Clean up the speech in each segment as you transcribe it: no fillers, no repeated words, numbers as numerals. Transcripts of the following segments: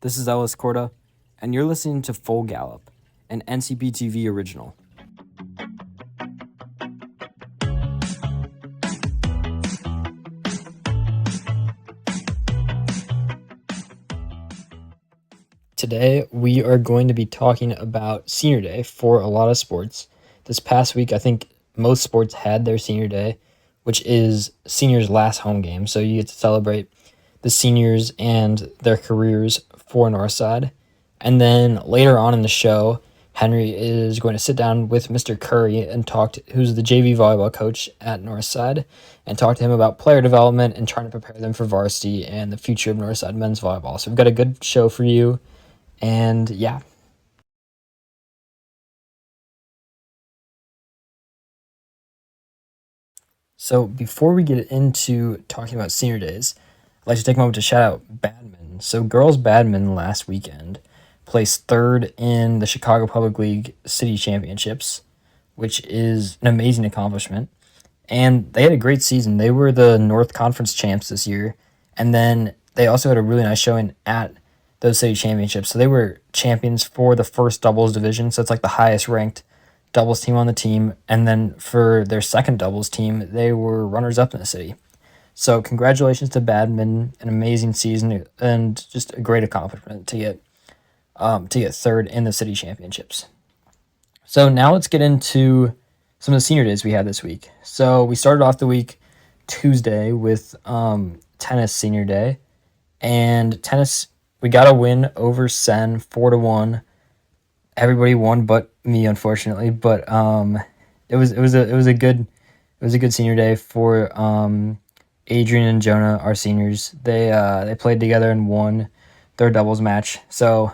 This is Ellis Corda, and you're listening to Full Gallop, an NCPTV original. Today, we are going to be talking about Senior Day for a lot of sports. This past week, I think most sports had their Senior Day, which is seniors' last home game. So you get to celebrate the seniors and their careers for Northside. And then later on in the show, Henry is going to sit down with Mr. Curry and who's the JV volleyball coach at Northside, and talk to him about player development and trying to prepare them for varsity and the future of Northside men's volleyball. So we've got a good show for you. And yeah. So before we get into talking about senior days, I'd like to take a moment to shout out badminton. So girls badminton last weekend placed third in the Chicago Public League City Championships, which is an amazing accomplishment. And they had a great season. They were the North Conference champs this year. And then they also had a really nice showing at those city championships. So they were champions for the first doubles division. So it's like the highest ranked doubles team on the team. And then for their second doubles team, they were runners up in the city. So congratulations to badminton, an amazing season and just a great accomplishment to get third in the city championships. So now let's get into some of the senior days we had this week. So we started off the week Tuesday with tennis senior day, and tennis, we got a win over Sen 4-1. Everybody won but me, unfortunately. But it was a good senior day for Adrian and Jonah, our seniors. They played together and won their doubles match. So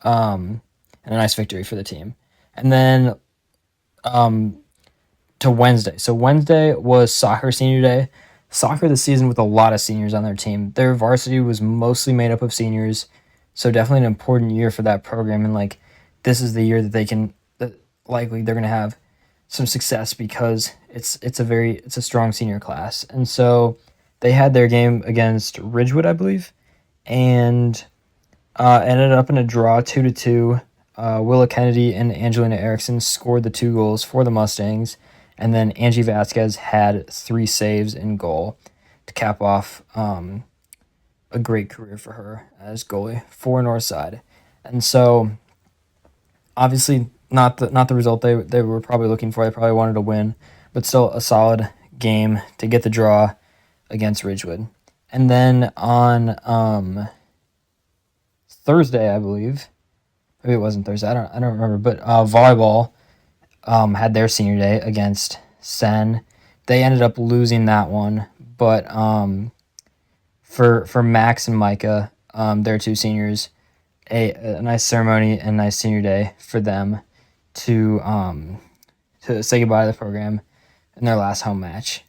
and a nice victory for the team. And then to Wednesday. So Wednesday was soccer senior day. Soccer this season with a lot of seniors on their team. Their varsity was mostly made up of seniors, so definitely an important year for that program. And this is the year that likely they're gonna have some success because it's a strong senior class. And so they had their game against Ridgewood, I believe, and ended up in a draw 2-2. Willa Kennedy and Angelina Erickson scored the 2 goals for the Mustangs. And then Angie Vasquez had 3 saves in goal to cap off a great career for her as goalie for Northside. And so, obviously, not the result they were probably looking for. They probably wanted to win, but still a solid game to get the draw against Ridgewood. And then on Thursday, I believe, maybe it wasn't Thursday. I don't remember, but volleyball had their senior day against Sen. They ended up losing that one, but for Max and Micah, their 2 seniors, a nice ceremony and nice senior day for them to say goodbye to the program in their last home match.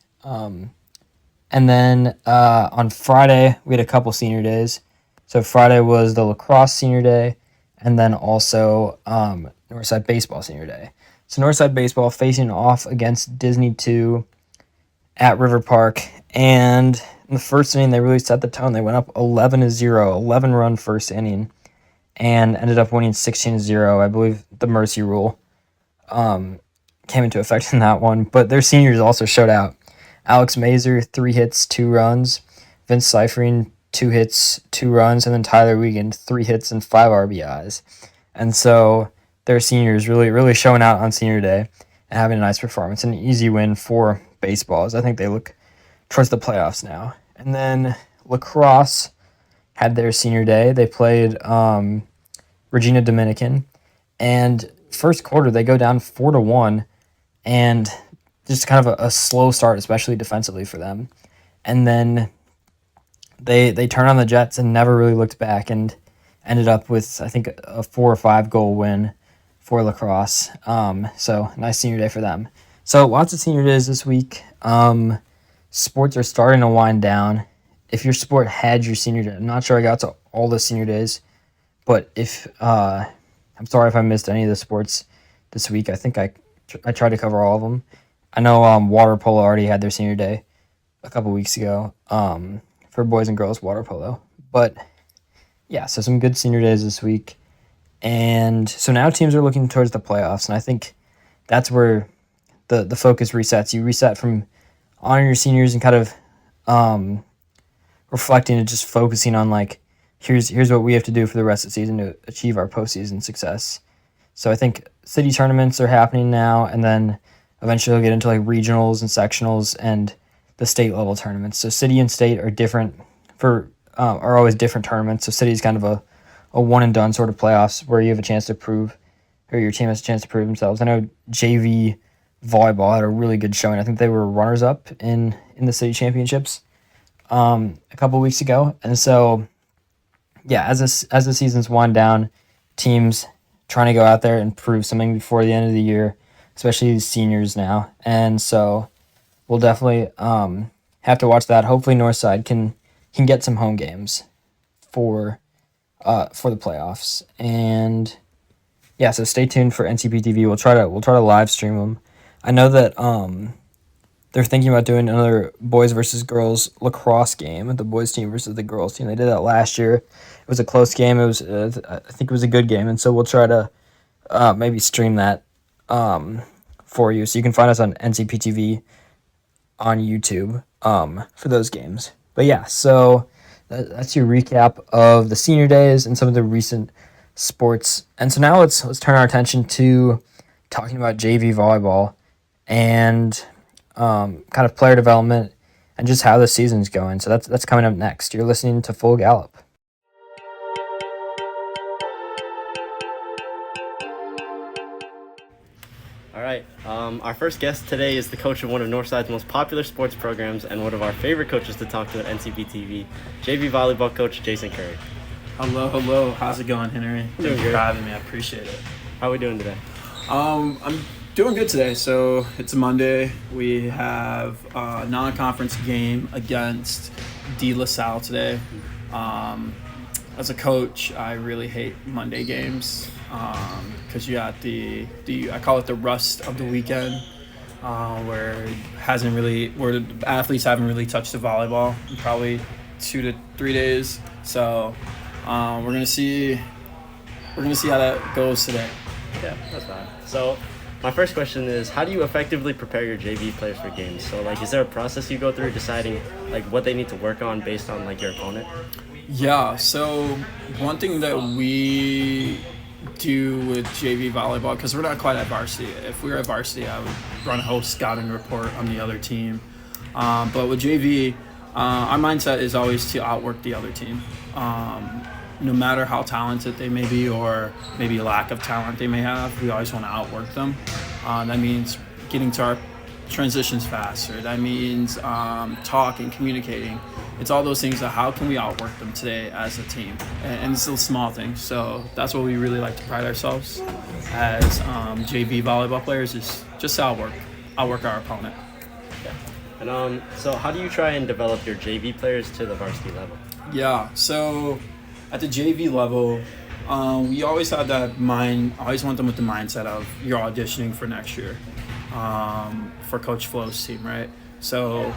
And then on Friday, we had a couple senior days. So Friday was the lacrosse senior day, and then also Northside baseball senior day. So Northside baseball facing off against Disney 2 at River Park. And in the first inning, they really set the tone. They went up 11-0, 11-run first inning, and ended up winning 16-0. I believe the mercy rule came into effect in that one. But their seniors also showed out. Alex Mazer, 3 hits, 2 runs. Vince Seifering, 2 hits, 2 runs. And then Tyler Wiegand, 3 hits and 5 RBIs. And so their seniors really showing out on senior day and having a nice performance. An easy win for baseball, as I think they look towards the playoffs now. And then lacrosse had their senior day. They played Regina Dominican, and first quarter they go down 4-1, and just kind of a slow start, especially defensively for them. And then they turn on the Jets and never really looked back, and ended up with, I think, a 4 or 5 goal win for lacrosse. So nice senior day for them. So lots of senior days this week. Sports are starting to wind down. If your sport had your senior day, I'm not sure I got to all the senior days, but if I'm sorry if I missed any of the sports this week. I think I tried to cover all of them. I know water polo already had their senior day a couple weeks ago for boys and girls water polo, but yeah, so some good senior days this week. And so now teams are looking towards the playoffs, and I think that's where the focus resets. You reset from honoring your seniors and kind of um, reflecting and just focusing on like here's what we have to do for the rest of the season to achieve our postseason success. So I think city tournaments are happening now, and then eventually we'll get into like regionals and sectionals and the state level tournaments. So city and state are different are always different tournaments. So city is kind of a one and done sort of playoffs where you have a chance to prove, or your team has a chance to prove themselves. I know JV volleyball had a really good showing. I think they were runners up in the city championships a couple weeks ago, and so yeah, as the seasons wind down, teams trying to go out there and prove something before the end of the year, especially these seniors now, and so we'll definitely have to watch that. Hopefully, Northside can get some home games for the playoffs, and yeah, so stay tuned for NCPTV. We'll try to live stream them. I know that they're thinking about doing another boys versus girls lacrosse game, the boys team versus the girls team. They did that last year. It was a close game. It was I think it was a good game, and so we'll try to maybe stream that for you. So you can find us on NCPTV on YouTube for those games. But yeah, so that's your recap of the senior days and some of the recent sports. And so now let's turn our attention to talking about JV volleyball and kind of player development and just how the season's going. So that's coming up next. You're listening to Full Gallop. All right. Our first guest today is the coach of one of Northside's most popular sports programs and one of our favorite coaches to talk to at NCPTV, JV volleyball coach Jason Curry. Hello. How's it going, Henry? Thank you for having me. I appreciate it. How are we doing today? I'm doing good today. So it's a Monday. We have a non-conference game against De La Salle today. As a coach, I really hate Monday games because you got I call it the rust of the weekend, where the athletes haven't really touched the volleyball in probably 2 to 3 days. So we're gonna see how that goes today. Yeah, that's fine. So my first question is, how do you effectively prepare your JV players for games? So like, is there a process you go through deciding like what they need to work on based on like your opponent? Yeah, so one thing that we do with JV volleyball, because we're not quite at varsity. If we were at varsity, I would run a whole scouting report on the other team. But with JV, our mindset is always to outwork the other team. No matter how talented they may be or maybe a lack of talent they may have, we always want to outwork them. That means getting to our transitions faster. That means talking, communicating. It's all those things that how can we outwork them today as a team? And it's those small things. So that's what we really like to pride ourselves as JV volleyball players, is just outwork our opponent. Yeah. And so how do you try and develop your JV players to the varsity level? Yeah, so at the JV level, we always had that mind. I always want them with the mindset of you're auditioning for next year, for Coach Flo's team, right? So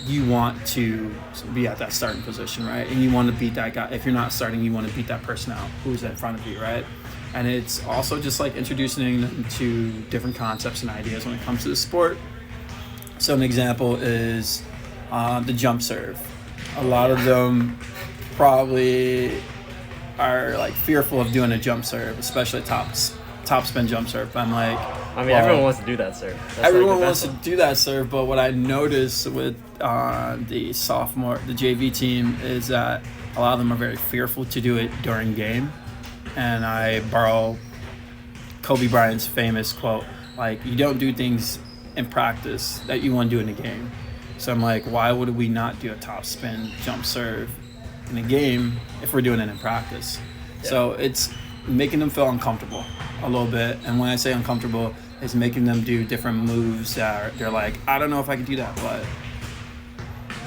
you want to be at that starting position, right? And you want to beat that guy. If you're not starting, you want to beat that person out who's in front of you, right? And it's also just like introducing them to different concepts and ideas when it comes to the sport. So an example is the jump serve. A lot of them probably are like fearful of doing a jump serve, especially top spin jump serve. I'm like, everyone wants to do that serve. Everyone wants to do that serve, but what I noticed with the JV team is that a lot of them are very fearful to do it during game. And I borrow Kobe Bryant's famous quote, like, you don't do things in practice that you want to do in a game. So I'm like, why would we not do a top spin jump serve in a game if we're doing it in practice? Yeah. So it's making them feel uncomfortable a little bit. And when I say uncomfortable, it's making them do different moves that they're like, I don't know if I can do that, but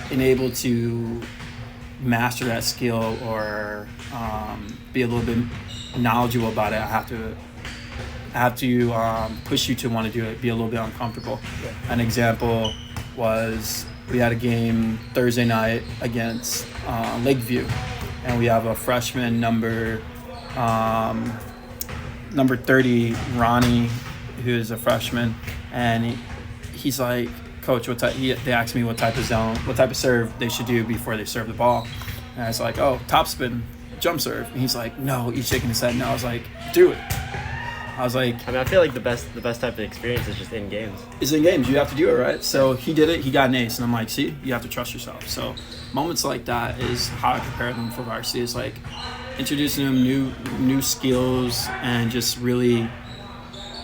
being able to master that skill or be a little bit knowledgeable about it, I have to push you to want to do it, be a little bit uncomfortable. Yeah. An example was we had a game Thursday night against Lakeview, and we have a freshman number 30, Ronnie, who is a freshman, and he's like, Coach, what type? They asked me what type of serve they should do before they serve the ball, and I was like, oh, topspin, jump serve. And he's like, no. He's shaking his head no. I was like, do it. I was like, I mean, I feel like the best type of experience is just in games. It's in games. You have to do it, right? So he did it. He got an ace, and I'm like, see, you have to trust yourself. So moments like that is how I prepare them for varsity. It's like introducing them new skills and just really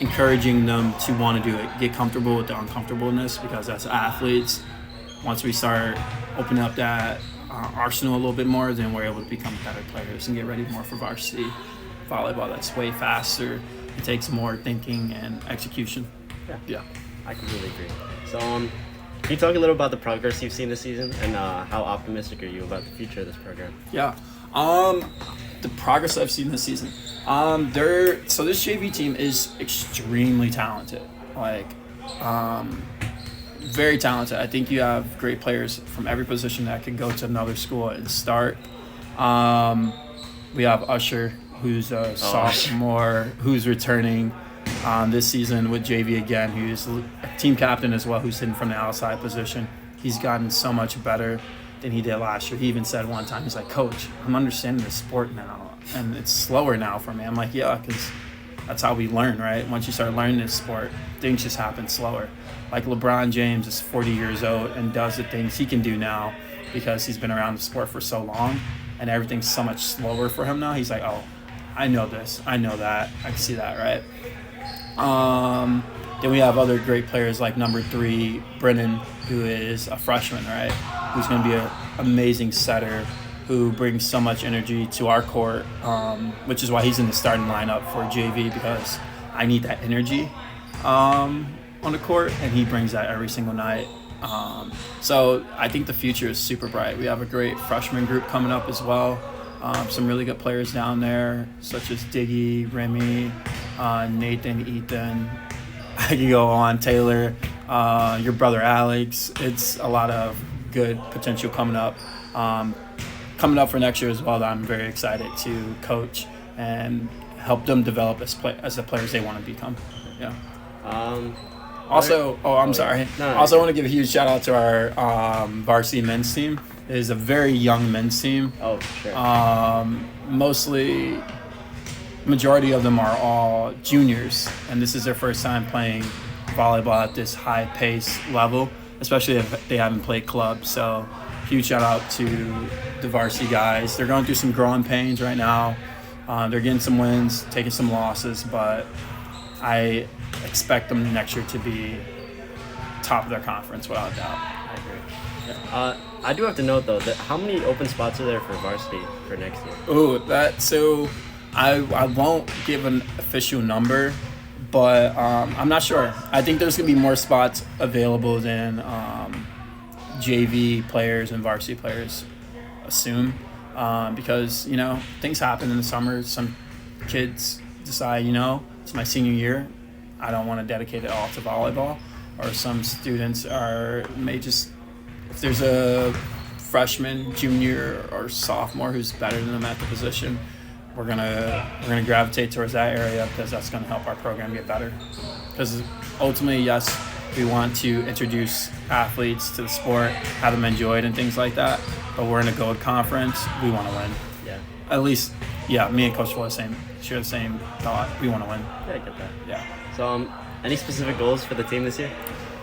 encouraging them to want to do it, get comfortable with the uncomfortableness, because as athletes, once we start opening up that arsenal a little bit more, then we're able to become better players and get ready more for varsity volleyball. That's way faster. It takes more thinking and execution. Yeah. I completely agree. So, can you talk a little about the progress you've seen this season, and how optimistic are you about the future of this program? Yeah. The progress I've seen this season. So this JV team is extremely talented. Like, very talented. I think you have great players from every position that can go to another school and start. We have Usher, who's a sophomore, who's returning this season with JV again, who's a team captain as well, who's hitting from the outside position. He's gotten so much better than he did last year. He even said one time, he's like, Coach, I'm understanding the sport now, and it's slower now for me. I'm like, yeah, because that's how we learn, right? Once you start learning this sport, things just happen slower. Like LeBron James is 40 years old and does the things he can do now because he's been around the sport for so long, and everything's so much slower for him now. He's like, oh, I know this, I know that, I can see that, right? Then we have other great players like number 3, Brennan, who is a freshman, right? Who's going to be an amazing setter, who brings so much energy to our court, which is why he's in the starting lineup for JV, because I need that energy on the court, and he brings that every single night. So I think the future is super bright. We have a great freshman group coming up as well. Some really good players down there, such as Diggy, Remy, Nathan, Ethan. I can go on, Taylor, your brother Alex. It's a lot of good potential coming up. Coming up for next year as well, that I'm very excited to coach and help them develop as the players they want to become. Yeah. Also, sorry. No, also, I want to give a huge shout out to our varsity men's team. It is a very young men's team. Oh, sure. Majority of them are all juniors, and this is their first time playing volleyball at this high pace level, especially if they haven't played club. So huge shout out to the varsity guys. They're going through some growing pains right now. They're getting some wins, taking some losses, but I expect them next year to be top of their conference without a doubt. I agree. Yeah. I do have to note, though, that how many open spots are there for varsity for next year? I won't give an official number, but I'm not sure. I think there's going to be more spots available than JV players and varsity players assume, because, things happen in the summer. Some kids decide, it's my senior year, I don't want to dedicate it all to volleyball. Or some students if there's a freshman, junior, or sophomore who's better than them at the position, we're gonna gravitate towards that area, because that's gonna help our program get better. Because ultimately, yes, we want to introduce athletes to the sport, have them enjoy it and things like that. But we're in a gold conference. We want to win. Yeah. At least, yeah. Me and Coach Floyd share the same thought. We want to win. Yeah, I get that. Yeah. So, any specific goals for the team this year?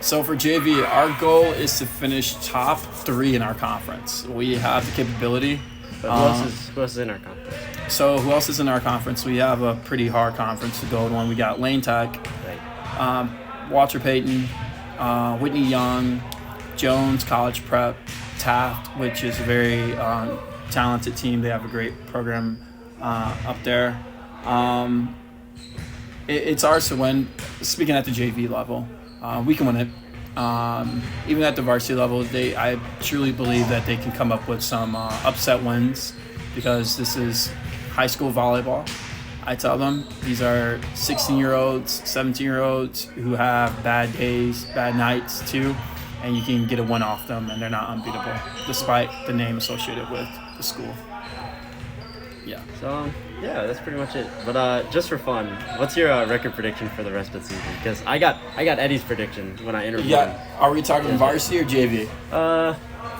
So for JV, our goal is to finish top 3 in our conference. We have the capability. But who else is in our conference? So who else is in our conference? We have a pretty hard conference, the gold one. We got Lane Tech, Right. Walter Payton, Whitney Young, Jones College Prep, Taft, which is a very talented team. They have a great program up there. It's ours to win. Speaking at the JV level, we can win it. Even at the varsity level, I truly believe that they can come up with some upset wins, because this is high school volleyball. I tell them these are 16-year-olds, 17-year-olds who have bad days, bad nights too, and you can get a win off them, and they're not unbeatable, despite the name associated with the school. Yeah. So yeah, that's pretty much it. But just for fun, what's your record prediction for the rest of the season? Because I got Eddie's prediction when I interviewed him. Yeah. Are we talking varsity or JV?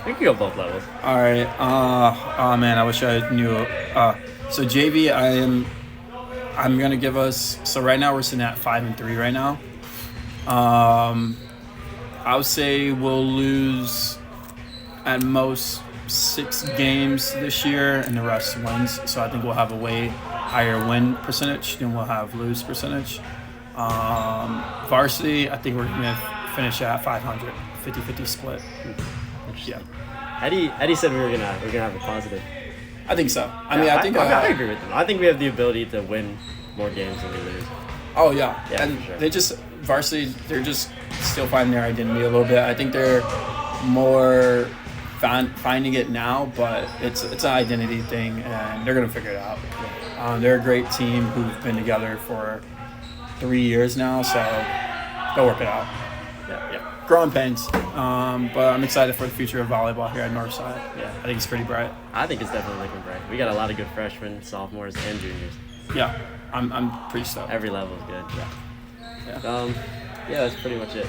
We could go both levels. All right. Oh man, I wish I knew. So JV, I'm gonna give us. So right now we're sitting at 5-3 right now. I would say we'll lose at most 6 games this year, and the rest wins. So I think we'll have a way higher win percentage than we'll have lose percentage. Varsity, I think we're gonna finish at 500, 50-50 split. Yeah. Eddie said we were gonna have a positive. I think so. I think I agree with him. I think we have the ability to win more games than we lose. Oh yeah, Yeah, and for sure. they just varsity. They're just still finding their identity a little bit. I think they're more finding it now, but it's an identity thing, and they're gonna figure it out. They're a great team who've been together for 3 years now, so they'll work it out. Yeah. Growing pains, but I'm excited for the future of volleyball here at Northside. Yeah. I think it's pretty bright. I think it's definitely looking bright. We got a lot of good freshmen, sophomores, and juniors. Yeah, I'm pretty stoked. Every level is good. Yeah. Yeah, that's pretty much it.